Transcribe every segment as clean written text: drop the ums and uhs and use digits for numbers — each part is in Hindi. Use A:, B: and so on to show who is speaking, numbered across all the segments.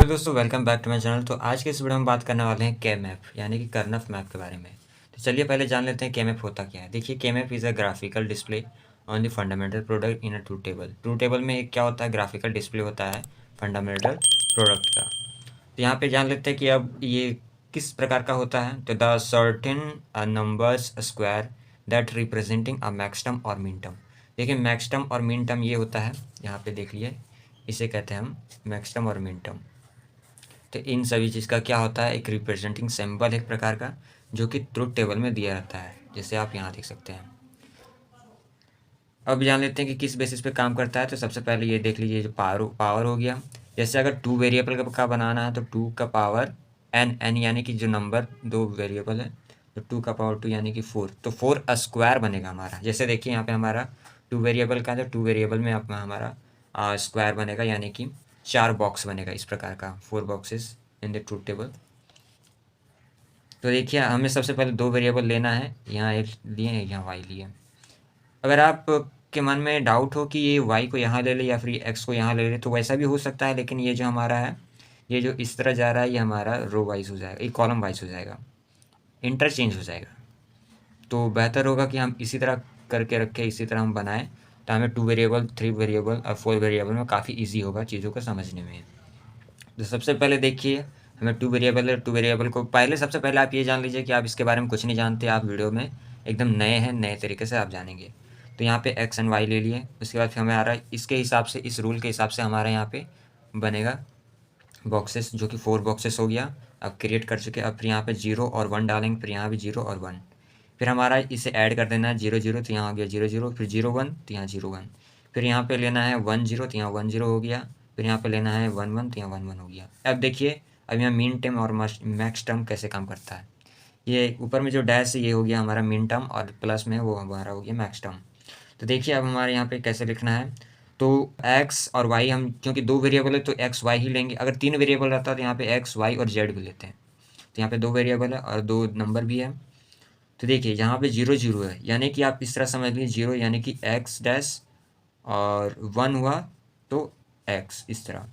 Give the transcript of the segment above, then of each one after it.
A: हेलो दोस्तों, welcome back to my channel. तो आज के इस वीडियो में बात करने वाले हैं के मैप यानी कि कर्नफ मैप के बारे में। तो चलिए पहले जान लेते हैं के मैप होता क्या है। देखिए, के map is a graphical display on the fundamental product in a truth table. Truth table में एक क्या होता है, ग्राफिकल डिस्प्ले होता है फंडामेंटल प्रोडक्ट का। तो यहाँ पे जान लेते हैं कि अब ये किस प्रकार का होता है। तो the certain numbers square that representing a maxterm और मिन टर्म। देखिए, मैक्सटर्म और मिन टर्म ये होता है, यहाँ पे देख लिए, इसे कहते हैं हम मैक्सटर्म और मिन टर्म। तो इन सभी चीज़ का क्या होता है, एक रिप्रेजेंटिंग सिंबल एक प्रकार का, जो कि ट्रुथ टेबल में दिया रहता है, जैसे आप यहाँ देख सकते हैं। अब जान लेते हैं कि किस बेसिस पे काम करता है। तो सबसे पहले ये देख लीजिए, जो पावर हो गया। जैसे अगर टू वेरिएबल का बनाना है तो टू का पावर एन यानी कि जो नंबर दो वेरिएबल है, तो टू का पावर टू यानी कि फोर, तो फोर स्क्वायर बनेगा हमारा। जैसे देखिए यहाँ पे हमारा टू वेरिएबल का है, तो टू वेरिएबल में हमारा स्क्वायर बनेगा यानी कि चार बॉक्स बनेगा, इस प्रकार का four boxes in the truth table. तो देखिए, हमें सबसे पहले दो वेरिएबल लेना है, यहाँ एक लिए यहाँ वाई लिए। अगर आप के मन में डाउट हो कि ये वाई को यहाँ ले ले या फिर एक्स को यहाँ ले ले, तो वैसा भी हो सकता है, लेकिन ये जो हमारा है, ये जो इस तरह जा रहा है, ये हमारा रो वाइज हो जाएगा, ये कॉलम वाइज हो जाएगा, इंटरचेंज हो जाएगा। तो बेहतर होगा कि हम इसी तरह करके रखें, इसी तरह हम बनाएं, तो हमें टू वेरिएबल, थ्री वेरिएबल और फोर वेरिएबल में काफ़ी ईजी होगा चीज़ों को समझने में। तो सबसे पहले देखिए, हमें टू वेरिएबल है। टू वेरिएबल को पहले, सबसे पहले आप ये जान लीजिए कि आप इसके बारे में कुछ नहीं जानते, आप वीडियो में एकदम नए हैं, नए तरीके से आप जानेंगे। तो यहाँ पे एक्स एंड वाई ले लिए। उसके बाद फिर हमें आ रहा है, इसके हिसाब से, इस रूल के हिसाब से हमारा यहाँ पे बनेगा बॉक्सेस, जो कि फोर बॉक्सेस हो गया। अब क्रिएट कर चुके। अब फिर यहाँ पे जीरो और वन डालेंगे, फिर यहाँ भी जीरो और वन। फिर हमारा इसे ऐड कर देना है, जीरो जीरो, तो यहाँ हो गया जीरो जीरो, फिर जीरो वन, तो यहाँ जीरो वन। फिर यहाँ पे लेना है वन जीरो, तो यहाँ वन जीरो हो गया। फिर यहाँ पे लेना है वन वन, तो यहाँ वन वन हो गया। अब देखिए, अब यहाँ मीन टर्म और मैक्स टर्म कैसे काम करता है। ये ऊपर में जो डैश है, ये हो गया हमारा मीन टर्म, और प्लस में वो हमारा हो गया मैक्स टर्म। तो देखिए, अब हमारे यहाँ पे कैसे लिखना है। तो एक्स और वाई, हम क्योंकि दो वेरिएबल है तो एक्स वाई ही लेंगे। अगर तीन वेरिएबल रहता तो यहाँ पे एक्स वाई और जेड भी लेते हैं। तो यहाँ पे दो वेरिएबल है और दो नंबर भी है। तो देखिए, यहाँ पे जीरो जीरो है, यानी कि आप इस तरह समझ लीजिए, जीरो यानी कि एक्स डैश, और वन हुआ तो एक्स, इस तरह।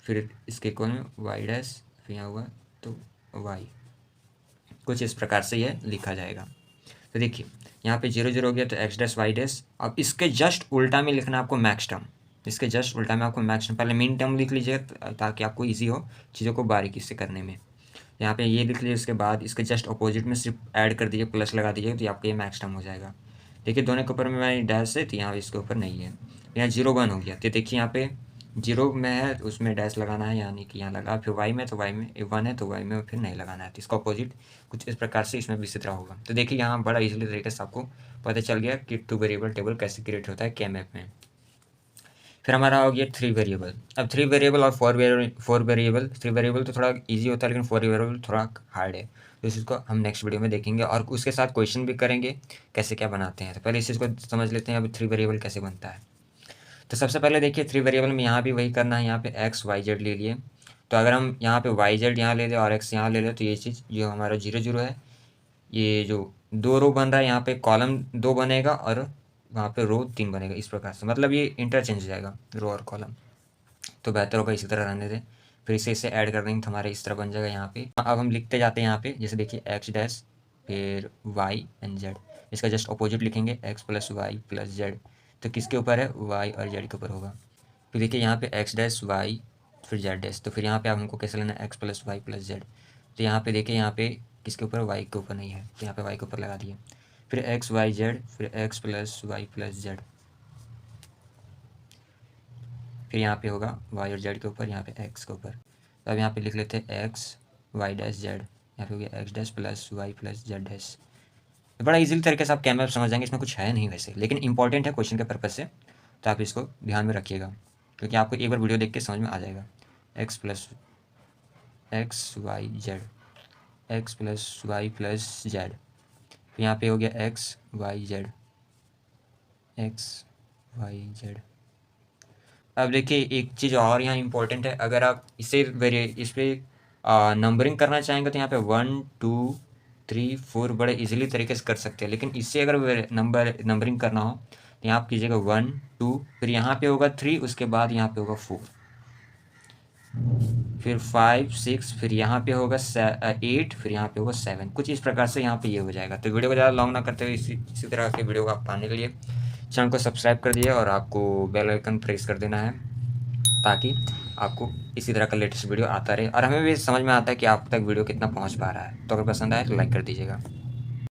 A: फिर इसके इक्वल में वाई डैश, फिर यहाँ हुआ तो वाई, कुछ इस प्रकार से यह लिखा जाएगा। तो देखिए, यहाँ पे जीरो जीरो हो गया तो एक्स डैश वाई डैश। अब इसके जस्ट उल्टा में लिखना है आपको मैक्स टर्म। इसके जस्ट उल्टा में आपको मैक्स टर्म, पहले मिन टर्म लिख लीजिएगा ताकि आपको ईजी हो चीज़ों को बारीकी से करने में। यहाँ पे ये लिख लीजिए, उसके बाद इसके जस्ट अपोजिट में सिर्फ ऐड कर दीजिए, प्लस लगा दीजिए, तो आपका ये मैक्स टर्म हो जाएगा। देखिए, दोनों के ऊपर में मैं डैश है, तो यहाँ इसके ऊपर नहीं है। यहाँ जीरो वन हो गया, तो देखिए यहाँ पे जीरो में है तो उसमें डैश लगाना है, यानी कि यहाँ लगा। फिर वाई में, तो वाई में वन है तो वाई में फिर नहीं लगाना है। तो इसका अपोजिट कुछ इस प्रकार से इसमें भी इसी तरह होगा। तो देखिए, यहाँ बड़ा इजीली तरीके से आपको पता चल गया कि टू वेरिएबल टेबल कैसे क्रिएट होता है के मैप में। फिर हमारा हो गया थ्री वेरिएबल। अब थ्री वेरिएबल और फोर वेरिएबल, थ्री वेरिएबल तो थोड़ा इजी होता है, लेकिन फोर वेरिएबल थोड़ा हार्ड है। तो इस चीज़ को हम नेक्स्ट वीडियो में देखेंगे और उसके साथ क्वेश्चन भी करेंगे कैसे क्या बनाते हैं। तो पहले इस चीज़ को समझ लेते हैं, अभी थ्री वेरिएबल कैसे बनता है। तो सबसे पहले देखिए, थ्री वेरिएबल में यहाँ भी वही करना है। यहाँ पे एक्स वाई जेड ले लिए। तो अगर हम यहाँ पे वाई जेड यहाँ ले लें और एक्स यहाँ ले लें, तो ये चीज़ जो हमारा जीरो जीरो है, ये जो दो रो बन रहा है, यहाँ पे कॉलम दो बनेगा और वहाँ पे रो तीन बनेगा, इस प्रकार से। मतलब ये इंटरचेंज हो जाएगा रो और कॉलम। तो बेहतर होगा इसी तरह रहने दें। फिर इसे ऐड कर देंगे तो हमारे इस तरह बन जाएगा यहाँ पे। अब हम लिखते जाते हैं यहाँ पे, जैसे देखिए एक्स डैश, फिर वाई एंड जेड। इसका जस्ट अपोजिट लिखेंगे, x plus y plus z. तो किसके ऊपर है, वाई और जेड के ऊपर होगा। फिर देखिए यहाँ पे एक्स डैश वाई फिर जेड डैश। तो फिर यहाँ पे आप हमको कैसे लेना है, x plus y plus z. तो यहाँ पे देखिए, यहाँ पे किसके ऊपर, वाई के ऊपर नहीं है, तो यहाँ पे वाई के ऊपर लगा दिए। फिर एक्स वाई जेड, फिर x plus y plus z. फिर यहाँ पे होगा वाई और जेड के ऊपर, यहाँ पे एक्स के ऊपर। तो अब यहाँ पे लिख लेते हैं एक्स वाई डैश जेड। यहाँ पे हो गया x dash plus y plus z dash. तो बड़ा इजीली तरीके से आप कैमरा समझ जाएंगे, इसमें कुछ है नहीं वैसे, लेकिन इंपॉर्टेंट है क्वेश्चन के पर्पज से, तो आप इसको ध्यान में रखिएगा, क्योंकि आपको एक बार वीडियो देख के समझ में आ जाएगा। X plus x y z, x plus y plus z. फिर यहाँ पे हो गया x y z, x y z. अब देखिए, एक चीज़ और यहाँ इंपॉर्टेंट है, अगर आप इस पर नंबरिंग करना चाहेंगे तो यहाँ पे वन टू थ्री फोर बड़े इजीली तरीके से कर सकते हैं। लेकिन इससे अगर नंबरिंग करना हो तो यहाँ आप कीजिएगा वन टू, फिर यहाँ पे होगा थ्री, उसके बाद यहाँ पे होगा फोर। फिर 5 6, फिर यहाँ पे होगा 8, फिर यहाँ पे होगा 7। कुछ इस प्रकार से यहाँ पे ये हो जाएगा। तो वीडियो को ज़्यादा लॉन्ग ना करते हुए इसी तरह के वीडियो को आप पाने के लिए चैनल को सब्सक्राइब कर दिए और आपको बेल आइकन प्रेस कर देना है, ताकि आपको इसी तरह का लेटेस्ट वीडियो आता रहे और हमें भी समझ में आता है कि आप तक वीडियो कितना पहुँच पा रहा है। तो अगर पसंद आए तो लाइक कर दीजिएगा।